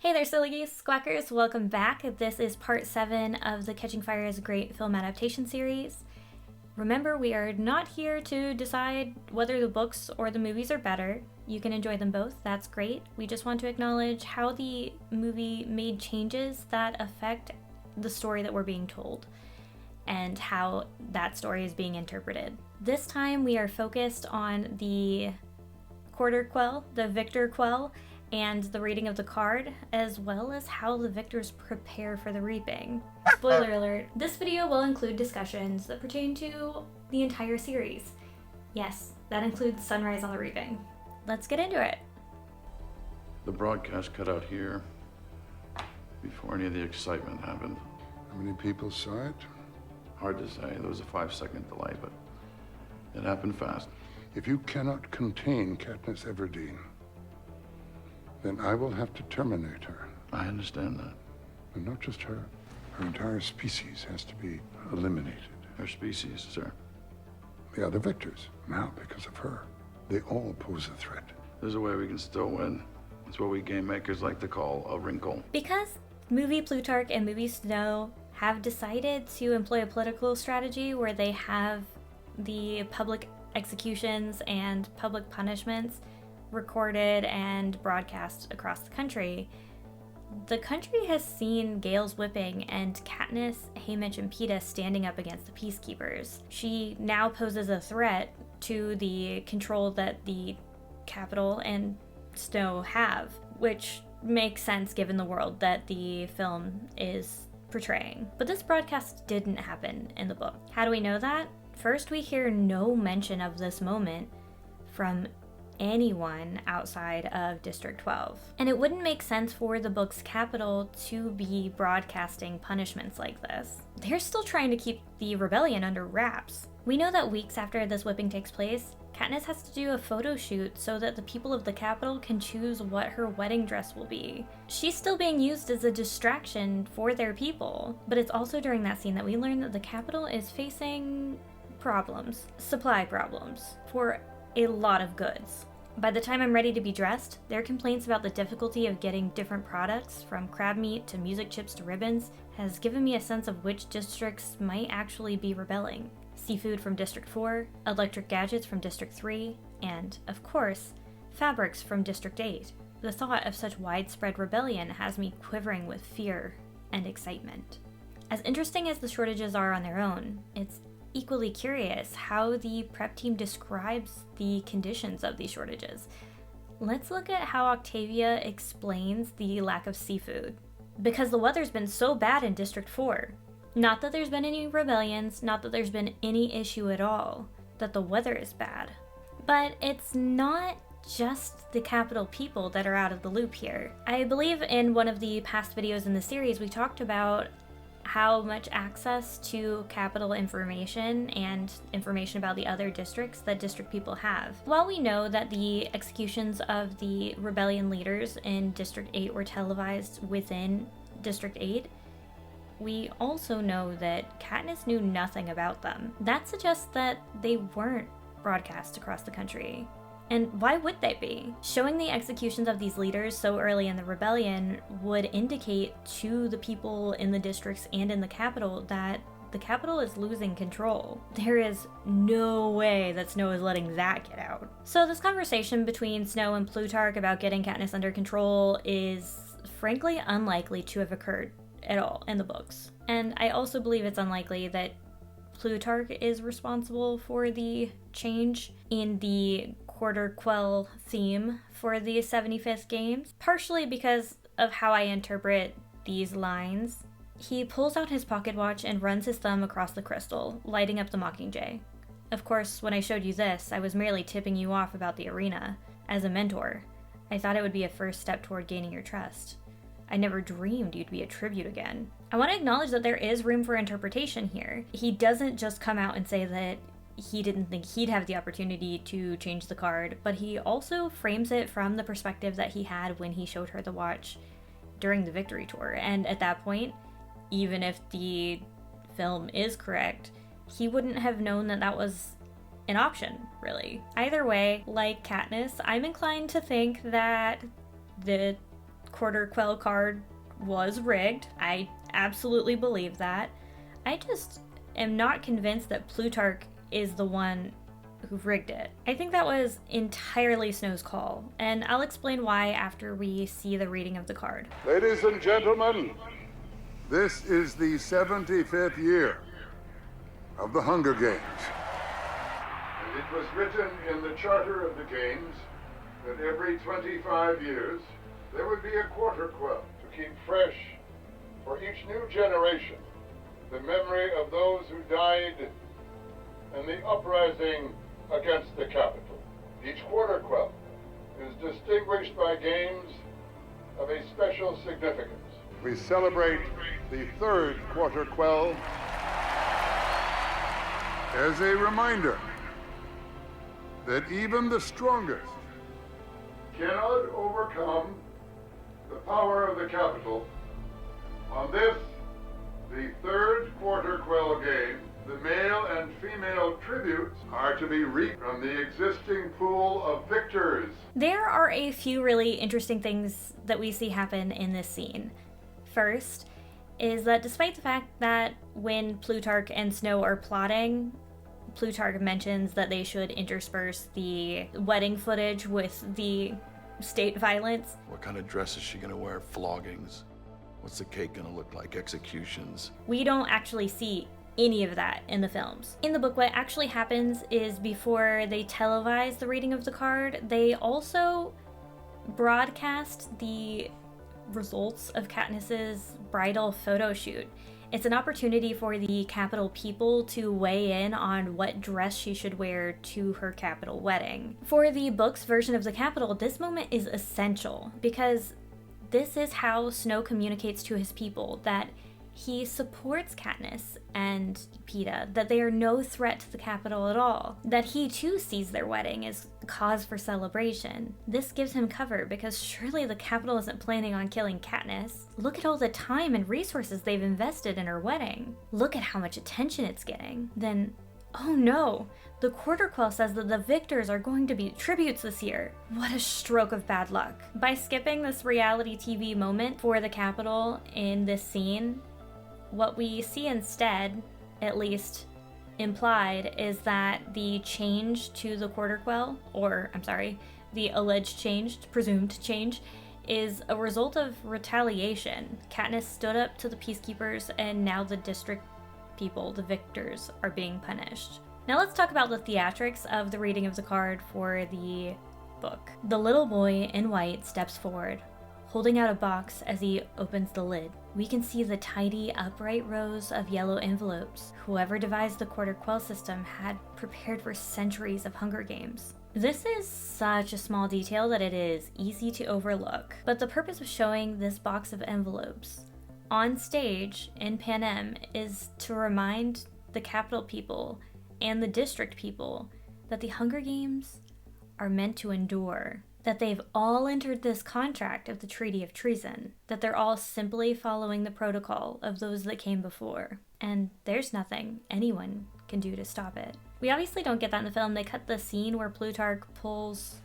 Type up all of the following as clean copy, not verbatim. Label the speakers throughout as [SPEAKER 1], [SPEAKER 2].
[SPEAKER 1] Hey there, silly geese squawkers! Welcome back. This is part 7 of the Catching Fire's great film adaptation series. Remember, we are not here to decide whether the books or the movies are better. You can enjoy them both, that's great. We just want to acknowledge how the movie made changes that affect the story that we're being told, and how that story is being interpreted. This time we are focused on the Quarter Quell, the Victor Quell, and the reading of the card, as well as how the victors prepare for the reaping. Spoiler alert, this video will include discussions that pertain to the entire series. Yes, that includes Sunrise on the Reaping. Let's get into it.
[SPEAKER 2] The broadcast cut out here before any of the excitement happened.
[SPEAKER 3] How many people saw it?
[SPEAKER 2] Hard to say. There was a 5-second delay, but it happened fast.
[SPEAKER 3] If you cannot contain Katniss Everdeen, then I will have to terminate her.
[SPEAKER 2] I understand that.
[SPEAKER 3] And not just her. Her entire species has to be eliminated.
[SPEAKER 2] Her species, sir.
[SPEAKER 3] The other victors, now because of her, they all pose a threat.
[SPEAKER 2] There's a way we can still win. It's what we game makers like to call a wrinkle.
[SPEAKER 1] Because movie Plutarch and movie Snow have decided to employ a political strategy where they have the public executions and public punishments recorded and broadcast across the country has seen Gale's whipping and Katniss, Haymitch, and Peeta standing up against the peacekeepers. She now poses a threat to the control that the Capitol and Snow have, which makes sense given the world that the film is portraying. But this broadcast didn't happen in the book. How do we know that? First, we hear no mention of this moment from anyone outside of District 12. And it wouldn't make sense for the book's capital to be broadcasting punishments like this. They're still trying to keep the rebellion under wraps. We know that weeks after this whipping takes place, Katniss has to do a photo shoot so that the people of the capital can choose what her wedding dress will be. She's still being used as a distraction for their people. But it's also during that scene that we learn that the capital is facing problems, supply problems, for a lot of goods. By the time I'm ready to be dressed, their complaints about the difficulty of getting different products, from crab meat to music chips to ribbons, has given me a sense of which districts might actually be rebelling. Seafood from District 4, electric gadgets from District 3, and, of course, fabrics from District 8. The thought of such widespread rebellion has me quivering with fear and excitement. As interesting as the shortages are on their own, it's equally curious how the prep team describes the conditions of these shortages. Let's look at how Octavia explains the lack of seafood. Because the weather's been so bad in District 4. Not that there's been any rebellions, not that there's been any issue at all, that the weather is bad. But it's not just the capital people that are out of the loop here. I believe in one of the past videos in the series we talked about how much access to capital information and information about the other districts that district people have. While we know that the executions of the rebellion leaders in District 8 were televised within District 8, we also know that Katniss knew nothing about them. That suggests that they weren't broadcast across the country. And why would they be? Showing the executions of these leaders so early in the rebellion would indicate to the people in the districts and in the capital that the capital is losing control. There is no way that Snow is letting that get out. So this conversation between Snow and Plutarch about getting Katniss under control is frankly unlikely to have occurred at all in the books. And I also believe it's unlikely that Plutarch is responsible for the change in the Quarter Quell theme for the 75th games, partially because of how I interpret these lines. He pulls out his pocket watch and runs his thumb across the crystal, lighting up the Mockingjay. Of course, when I showed you this, I was merely tipping you off about the arena. As a mentor, I thought it would be a first step toward gaining your trust. I never dreamed you'd be a tribute again. I want to acknowledge that there is room for interpretation here. He doesn't just come out and say that he didn't think he'd have the opportunity to change the card, but he also frames it from the perspective that he had when he showed her the watch during the victory tour. And at that point, even if the film is correct, he wouldn't have known that that was an option, really. Either way, like Katniss, I'm inclined to think that the Quarter Quell card was rigged. I absolutely believe that. I just am not convinced that Plutarch is the one who rigged it. I think that was entirely Snow's call, and I'll explain why after we see the reading of the card.
[SPEAKER 3] Ladies and gentlemen, this is the 75th year of the Hunger Games. And it was written in the charter of the games that every 25 years there would be a Quarter Quell to keep fresh for each new generation the memory of those who died in the uprising against the capital. Each Quarter Quell is distinguished by games of a special significance. We celebrate the third Quarter Quell as a reminder that even the strongest cannot overcome the power of the capital. On this, the third Quarter Quell game, the male and female tributes are to be reaped from the existing pool of victors.
[SPEAKER 1] There are a few really interesting things that we see happen in this scene. First is that despite the fact that when Plutarch and Snow are plotting, Plutarch mentions that they should intersperse the wedding footage with the state violence.
[SPEAKER 2] What kind of dress is she gonna wear? Floggings? What's the cake gonna look like? Executions?
[SPEAKER 1] We don't actually see any of that in the films. In the book, what actually happens is before they televise the reading of the card, they also broadcast the results of Katniss's bridal photo shoot. It's an opportunity for the capital people to weigh in on what dress she should wear to her capital wedding. For the book's version of the capital, this moment is essential because this is how Snow communicates to his people that he supports Katniss and Peeta, that they are no threat to the capital at all, that he too sees their wedding as cause for celebration. This gives him cover because surely the capital isn't planning on killing Katniss. Look at all the time and resources they've invested in her wedding. Look at how much attention it's getting. Then, oh no, the Quarter Quell says that the victors are going to be tributes this year. What a stroke of bad luck. By skipping this reality TV moment for the capital in this scene, what we see instead, at least implied, is that the change to the Quarter Quell, the alleged change, presumed change, is a result of retaliation. Katniss stood up to the peacekeepers, and now the district people, the victors, are being punished. Now let's talk about the theatrics of the reading of the card for the book. The little boy in white steps forward, holding out a box as he opens the lid. We can see the tidy, upright rows of yellow envelopes. Whoever devised the Quarter Quell system had prepared for centuries of Hunger Games. This is such a small detail that it is easy to overlook, but the purpose of showing this box of envelopes on stage in Panem is to remind the capital people and the district people that the Hunger Games are meant to endure, that they've all entered this contract of the Treaty of Treason, that they're all simply following the protocol of those that came before, and there's nothing anyone can do to stop it. We obviously don't get that in the film. They cut the scene where Plutarch pulls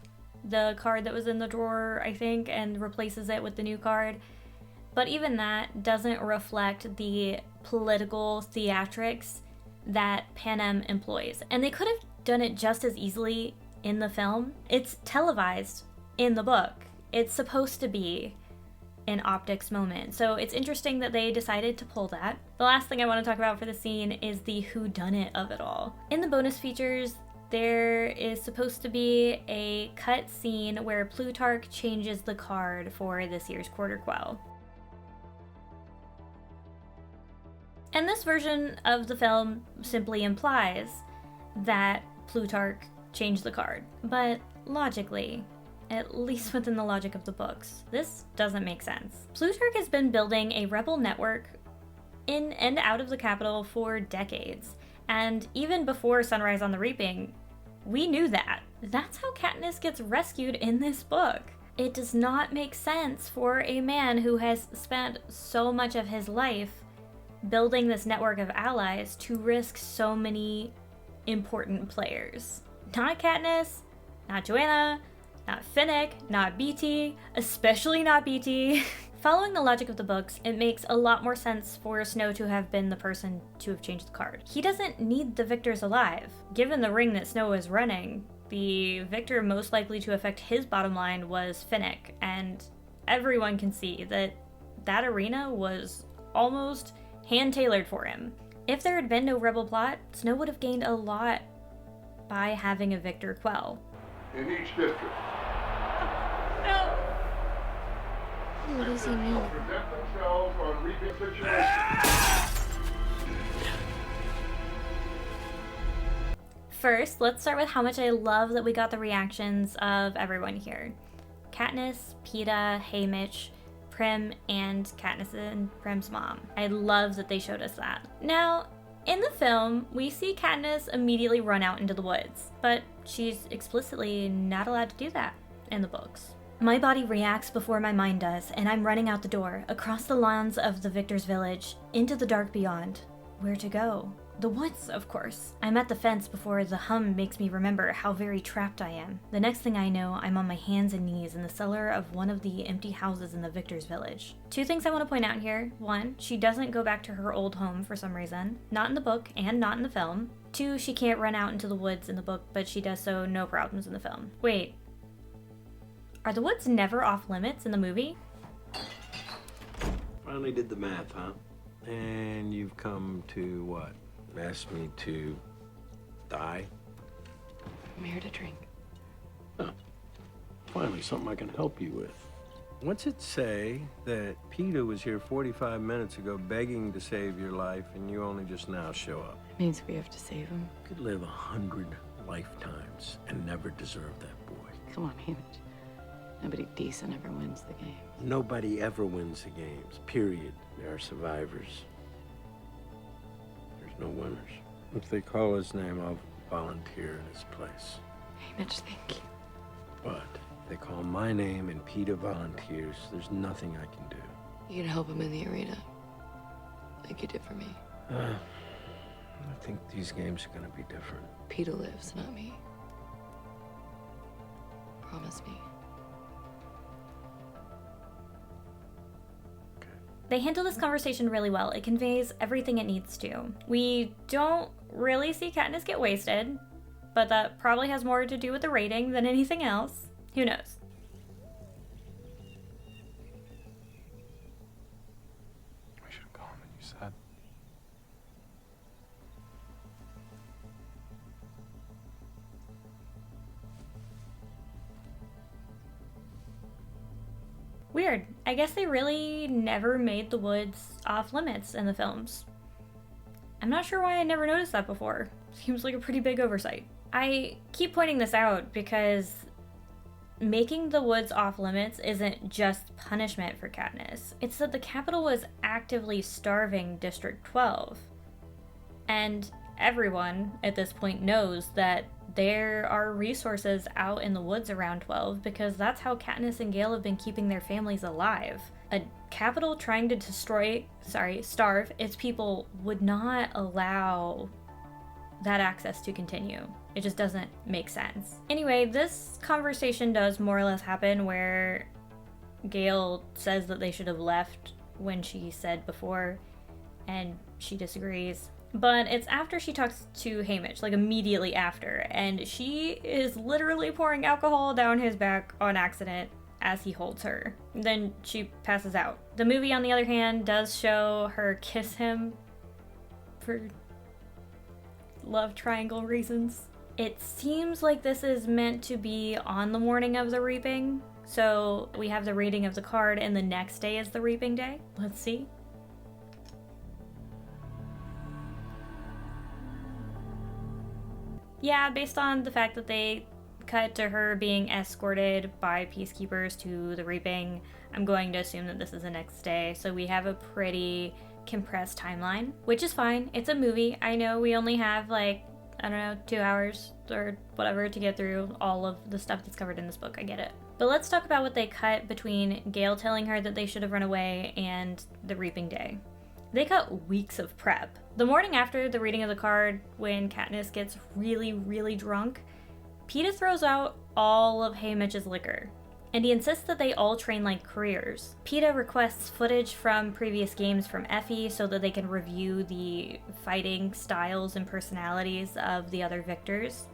[SPEAKER 1] the card that was in the drawer, I think, and replaces it with the new card, but even that doesn't reflect the political theatrics that Panem employs, and they could have done it just as easily in the film. It's televised in the book. It's supposed to be an optics moment, so it's interesting that they decided to pull that. The last thing I want to talk about for the scene is the whodunit of it all. In the bonus features, there is supposed to be a cut scene where Plutarch changes the card for this year's Quarter Quell. And this version of the film simply implies that Plutarch changed the card. But logically, at least within the logic of the books, this doesn't make sense. Plutarch has been building a rebel network in and out of the capital for decades. And even before Sunrise on the Reaping, we knew that. That's how Katniss gets rescued in this book. It does not make sense for a man who has spent so much of his life building this network of allies to risk so many important players. Not Katniss, not Joanna, Not Finnick, not BT, especially not BT. Following the logic of the books, it makes a lot more sense for Snow to have been the person to have changed the card. He doesn't need the victors alive. Given the ring that Snow is running, the victor most likely to affect his bottom line was Finnick, and everyone can see that that arena was almost hand-tailored for him. If there had been no rebel plot, Snow would have gained a lot by having a Victor Quell.
[SPEAKER 3] In each district.
[SPEAKER 1] No!
[SPEAKER 4] What does he mean?
[SPEAKER 3] Present themselves on reaping situations.
[SPEAKER 1] First, let's start with how much I love that we got the reactions of everyone here. Katniss, Peeta, Haymitch, Prim, and Katniss and Prim's mom. I love that they showed us that. Now, in the film, we see Katniss immediately run out into the woods, but she's explicitly not allowed to do that in the books. My body reacts before my mind does, and I'm running out the door, across the lawns of the Victor's village, into the dark beyond. Where to go? The woods, of course. I'm at the fence before the hum makes me remember how very trapped I am. The next thing I know, I'm on my hands and knees in the cellar of one of the empty houses in the Victor's village. Two things I want to point out here. One, she doesn't go back to her old home for some reason. Not in the book and not in the film. Two, she can't run out into the woods in the book, but she does so no problems in the film. Wait. Are the woods never off limits in the movie?
[SPEAKER 5] Finally did the math, huh? And you've come to what? Ask me to die?
[SPEAKER 4] I'm here to drink.
[SPEAKER 5] Oh, finally something I can help you with. What's it say that Peeta was here 45 minutes ago begging to save your life and you only just now show up?
[SPEAKER 4] It means we have to save him.
[SPEAKER 5] You could live 100 lifetimes and never deserve that boy.
[SPEAKER 4] Come on, Haymitch. Nobody decent ever wins the game.
[SPEAKER 5] Nobody ever wins the games, period. There are survivors. There's no winners. If they call his name, I'll volunteer in his place.
[SPEAKER 4] Haymitch, thank you.
[SPEAKER 5] But if they call my name and Peeta volunteers, there's nothing I can do.
[SPEAKER 4] You can help him in the arena. Like you did for me.
[SPEAKER 5] I think these games are gonna be different.
[SPEAKER 4] Peeta lives, not me. Promise me.
[SPEAKER 1] They handle this conversation really well. It conveys everything it needs to. We don't really see Katniss get wasted, but that probably has more to do with the rating than anything else. Who knows?
[SPEAKER 6] We should have gone when you said.
[SPEAKER 1] Weird. I guess they really never made the woods off limits in the films. I'm not sure why I never noticed that before. Seems like a pretty big oversight. I keep pointing this out because making the woods off limits isn't just punishment for Katniss. It's that the capital was actively starving District 12. And everyone at this point knows that there are resources out in the woods around 12 because that's how Katniss and Gale have been keeping their families alive. A capital trying to starve its people would not allow that access to continue. It just doesn't make sense. Anyway, this conversation does more or less happen where Gale says that they should have left when she said before, and she disagrees. But it's after she talks to Haymitch, like immediately after, and she is literally pouring alcohol down his back on accident as he holds her. Then she passes out. The movie, on the other hand, does show her kiss him for love triangle reasons. It seems like this is meant to be on the morning of the reaping, so we have the reading of the card and the next day is the reaping day. Let's see. Yeah, based on the fact that they cut to her being escorted by peacekeepers to the reaping, I'm going to assume that this is the next day. So we have a pretty compressed timeline, which is fine. It's a movie. I know we only have like, I don't know, 2 hours or whatever to get through all of the stuff that's covered in this book. I get it. But let's talk about what they cut between Gale telling her that they should have run away and the reaping day. They cut weeks of prep. The morning after the reading of the card, when Katniss gets really, really drunk, Peeta throws out all of Haymitch's liquor, and he insists that they all train like careers. Peeta requests footage from previous games from Effie so that they can review the fighting styles and personalities of the other victors.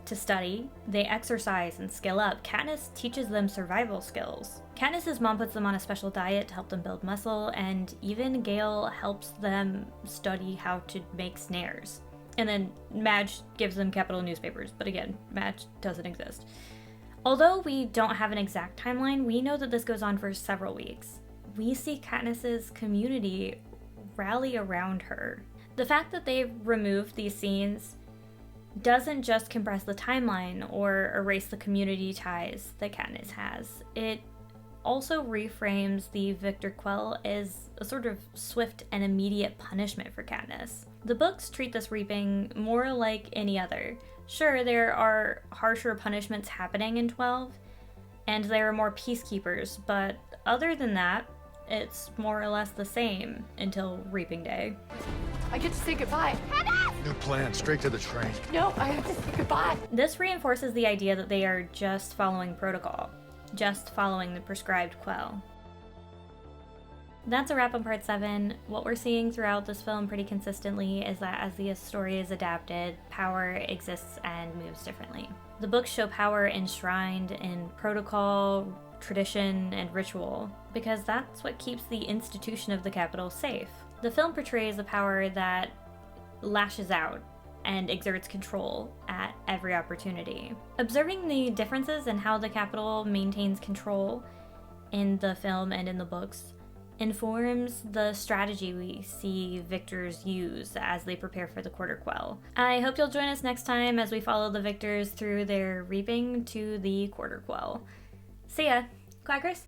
[SPEAKER 1] To study, they exercise and skill up. Katniss teaches them survival skills. Katniss's mom puts them on a special diet to help them build muscle, and even Gale helps them study how to make snares. And then Madge gives them capital newspapers, but again, Madge doesn't exist. Although we don't have an exact timeline, we know that this goes on for several weeks. We see Katniss's community rally around her. The fact that they've removed these scenes doesn't just compress the timeline or erase the community ties that Katniss has. It also reframes the Victor Quell as a sort of swift and immediate punishment for Katniss. The books treat this reaping more like any other. Sure, there are harsher punishments happening in 12, and there are more peacekeepers, but other than that, it's more or less the same until Reaping Day.
[SPEAKER 7] I get to say goodbye.
[SPEAKER 3] New plan, straight to the train.
[SPEAKER 7] No, I have to say goodbye.
[SPEAKER 1] This reinforces the idea that they are just following protocol, just following the prescribed quell. That's a wrap on part 7. What we're seeing throughout this film pretty consistently is that as the story is adapted, power exists and moves differently. The books show power enshrined in protocol, tradition, and ritual, because that's what keeps the institution of the Capitol safe. The film portrays a power that lashes out and exerts control at every opportunity. Observing the differences in how the Capitol maintains control in the film and in the books informs the strategy we see victors use as they prepare for the Quarter Quell. I hope you'll join us next time as we follow the victors through their reaping to the Quarter Quell. See ya! Quackers!